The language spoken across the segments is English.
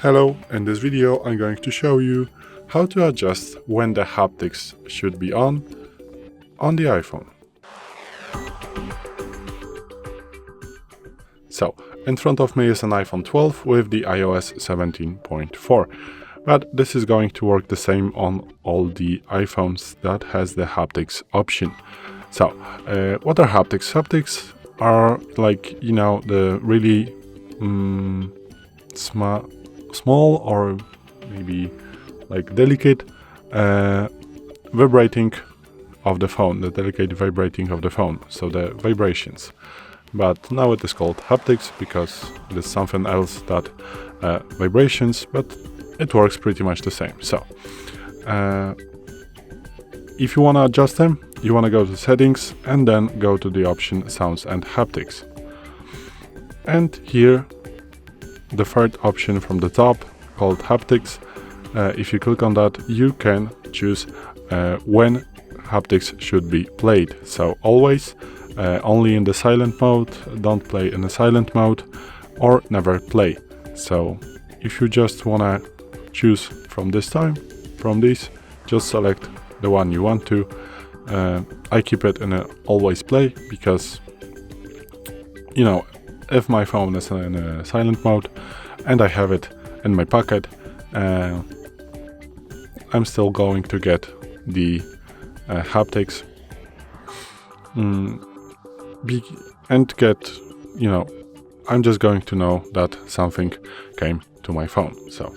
Hello, in this video I'm going to show you how to adjust when the haptics should be on the iPhone. So, in front of me is an iPhone 12 with the iOS 17.4, but this is going to work the same on all the iPhones that has the haptics option. So, what are haptics? Haptics are like, the really small or maybe like delicate vibrating of the phone, the delicate vibrating of the phone, so the vibrations. But now it is called haptics because it is something else that vibrations, but it works pretty much the same. So if you want to adjust them, you want to go to settings and then go to the option sounds and haptics. And here the third option from the top called haptics, if you click on that, you can choose when haptics should be played. So always, only in the silent mode, don't play in the silent mode, or never play. So if you just want to choose from this time, from these, just select the one you want to. I keep it in a always play because, if my phone is in a silent mode and I have it in my pocket, I'm still going to get the haptics and get, I'm just going to know that something came to my phone. So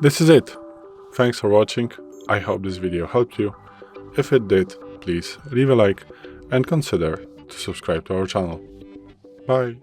this is it. Thanks for watching. I hope this video helped you. If it did, please leave a like and consider to subscribe to our channel. Bye.